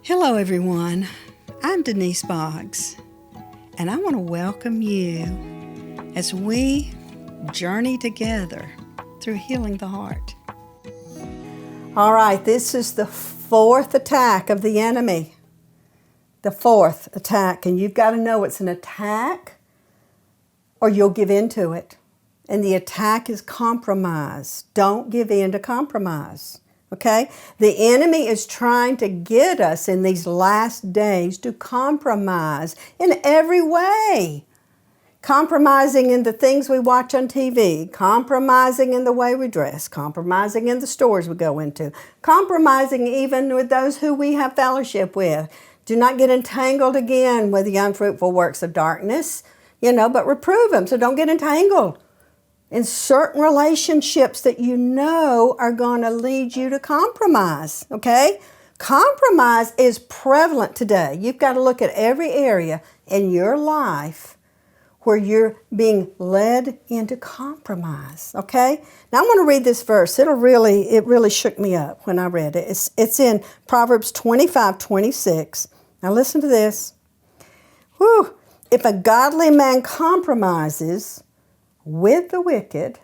Hello everyone, I'm Denise Boggs, and I want to welcome you as we journey together through healing the heart. All right, this is the fourth attack of the enemy. The fourth attack, and you've got to know it's an attack or you'll give in to it. And the attack is compromise. Don't give in to compromise. Okay? The enemy is trying to get us in these last days to compromise in every way. Compromising in the things we watch on TV, compromising in the way we dress, compromising in the stores we go into, compromising even with those who we have fellowship with. Do not get entangled again with the unfruitful works of darkness, but reprove them. So don't get entangled in certain relationships that you know are going to lead you to compromise, okay? Compromise is prevalent today. You've got to look at every area in your life where you're being led into compromise, okay? Now I'm going to read this verse. It really shook me up when I read it. It's in Proverbs 25:26. Now listen to this. Whew. If a godly man compromises with the wicked,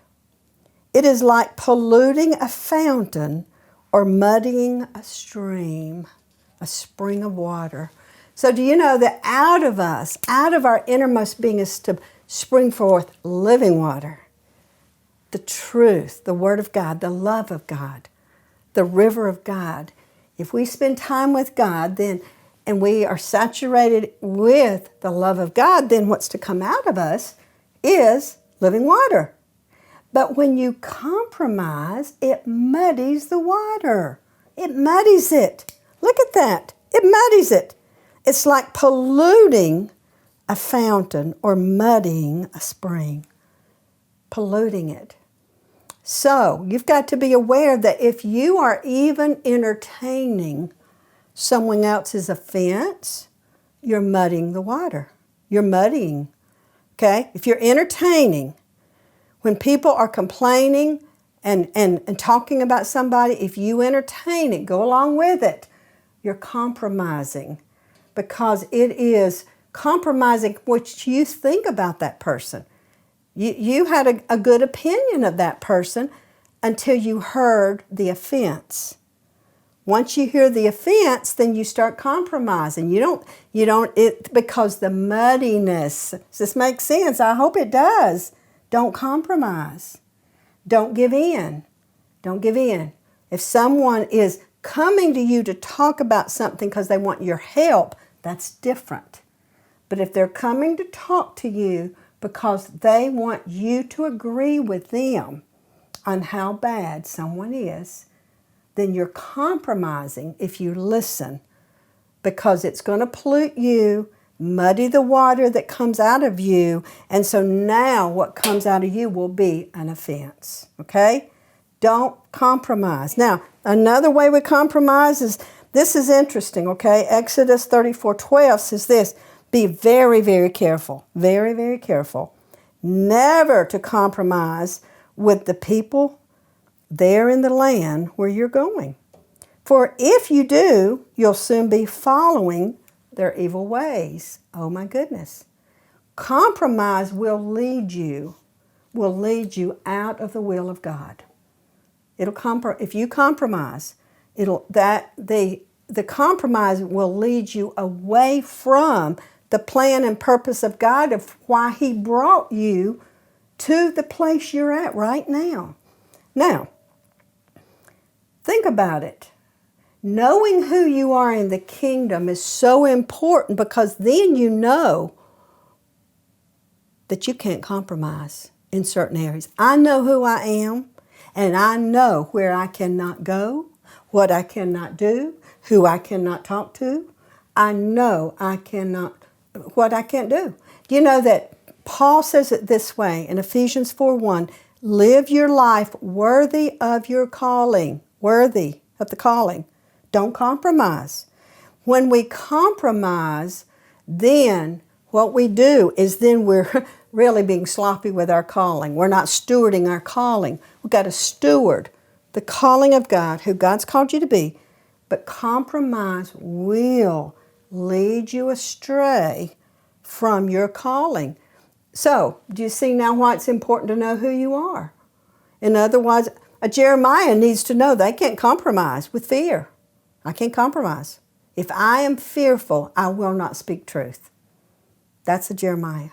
it is like polluting a fountain or muddying a stream, a spring of water. So do you know that out of us, out of our innermost being is to spring forth living water, the truth, the Word of God, the love of God, the river of God. If we spend time with God, and we are saturated with the love of God, then what's to come out of us is living water. But when you compromise, it muddies the water. It muddies it. Look at that. It muddies it. It's like polluting a fountain or muddying a spring. Polluting it. So you've got to be aware that if you are even entertaining someone else's offense, you're muddying the water. You're muddying. Okay? If you're entertaining, when people are complaining and talking about somebody, if you entertain it, go along with it, you're compromising, because it is compromising what you think about that person. You had a good opinion of that person until you heard the offense. Once you hear the offense, then you start compromising. Because the muddiness. Does this make sense? I hope it does. Don't compromise. Don't give in. Don't give in. If someone is coming to you to talk about something because they want your help, that's different. But if they're coming to talk to you because they want you to agree with them on how bad someone is, then you're compromising if you listen, because it's going to pollute you, muddy the water that comes out of you, and so now what comes out of you will be an offense, okay? Don't compromise. Now, another way we compromise is, this is interesting, okay? Exodus 34:12 says this, be very, very careful, very, very careful, never to compromise with the people there in the land where you're going. For if you do, you'll soon be following their evil ways. Oh my goodness. Compromise will lead you out of the will of God. If you compromise, the compromise will lead you away from the plan and purpose of God, of why He brought you to the place you're at right now. Now, think about it. Knowing who you are in the kingdom is so important, because then you know that you can't compromise in certain areas. I know who I am, and I know where I cannot go, what I cannot do, who I cannot talk to. I know what I can't do. You know that Paul says it this way in Ephesians 4:1, live your life worthy of your calling, worthy of the calling. Don't compromise. When we compromise, then what we do is then we're really being sloppy with our calling. We're not stewarding our calling. We've got to steward the calling of God, who God's called you to be, But compromise will lead you astray from your calling. So, do you see now why it's important to know who you are? And otherwise, a Jeremiah needs to know they can't compromise with fear. I can't compromise. If I am fearful, I will not speak truth. That's a Jeremiah.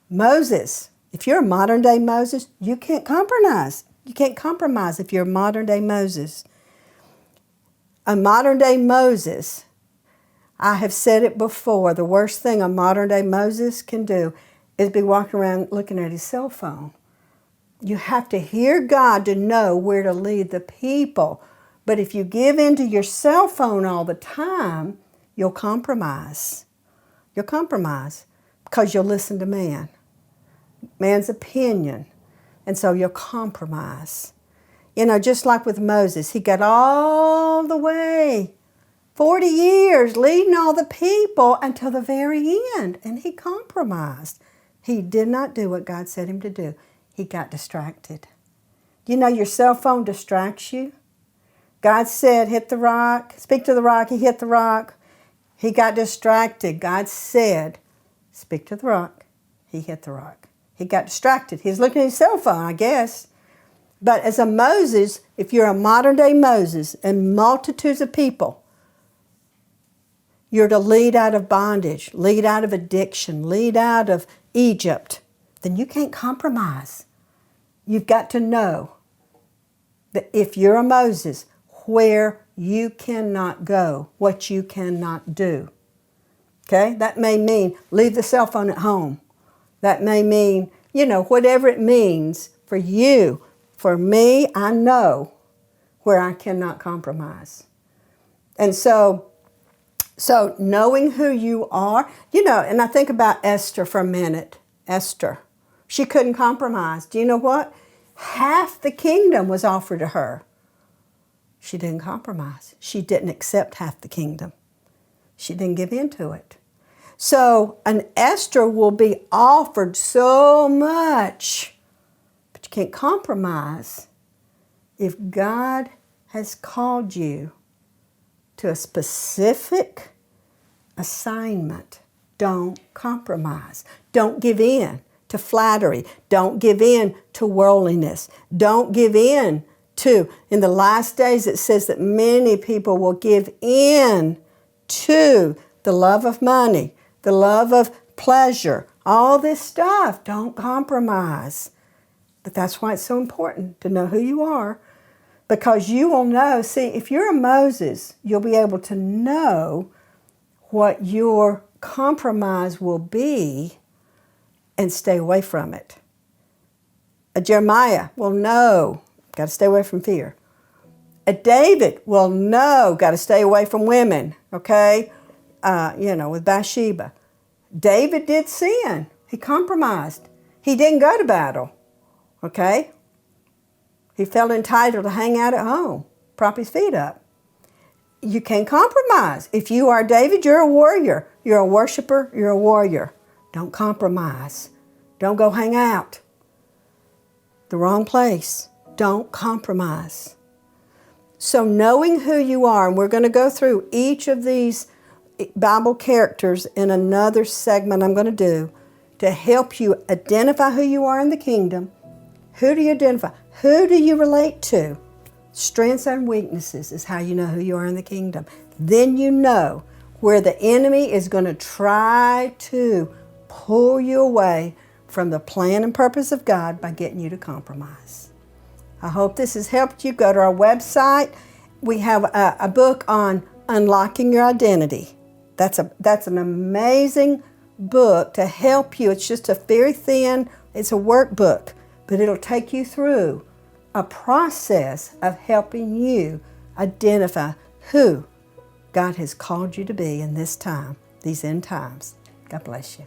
Moses, if you're a modern day Moses, you can't compromise. You can't compromise if you're a modern day Moses. A modern day Moses, I have said it before, the worst thing a modern day Moses can do is be walking around looking at his cell phone. You have to hear God to know where to lead the people. But if you give in to your cell phone all the time, you'll compromise. You'll compromise because you'll listen to man. Man's opinion. And so you'll compromise. You know, just like with Moses, he got all the way 40 years leading all the people until the very end, and he compromised. He did not do what God said him to do. He got distracted. You know, your cell phone distracts you. God said, hit the rock, speak to the rock, he hit the rock. He got distracted. God said, speak to the rock, he hit the rock. He got distracted. He was looking at his cell phone, I guess. But as a Moses, if you're a modern day Moses and multitudes of people, you're to lead out of bondage, lead out of addiction, lead out of Egypt, then you can't compromise. You've got to know that if you're a Moses, where you cannot go, what you cannot do. Okay? That may mean leave the cell phone at home. That may mean, you know, whatever it means for you. For me, I know where I cannot compromise. And so knowing who you are, you know, and I think about Esther for a minute. Esther, she couldn't compromise. Do you know what? Half the kingdom was offered to her. She didn't compromise. She didn't accept half the kingdom. She didn't give in to it. So an Esther will be offered so much, but you can't compromise if God has called you to a specific assignment. Don't compromise. Don't give in to flattery. Don't give in to worldliness. Don't give in to, in the last days it says that many people will give in to the love of money, the love of pleasure, all this stuff. Don't compromise. But that's why it's so important to know who you are, because you will know. See, if you're a Moses, you'll be able to know what your compromise will be and stay away from it. A Jeremiah will know, got to stay away from fear. A David will know, got to stay away from women, okay? With Bathsheba. David did sin. He compromised. He didn't go to battle, okay? He felt entitled to hang out at home, prop his feet up. You can't compromise. If you are David, you're a warrior. You're a worshiper, you're a warrior. Don't compromise. Don't go hang out. The wrong place. Don't compromise. So knowing who you are, and we're going to go through each of these Bible characters in another segment I'm going to do to help you identify who you are in the kingdom. Who do you identify? Who do you relate to? Strengths and weaknesses is how you know who you are in the kingdom. Then you know where the enemy is going to try to pull you away from the plan and purpose of God by getting you to compromise. I hope this has helped you. Go to our website. We have a book on unlocking your identity. That's an amazing book to help you. It's just a very thin, it's a workbook, but it'll take you through a process of helping you identify who God has called you to be in this time, these end times. God bless you.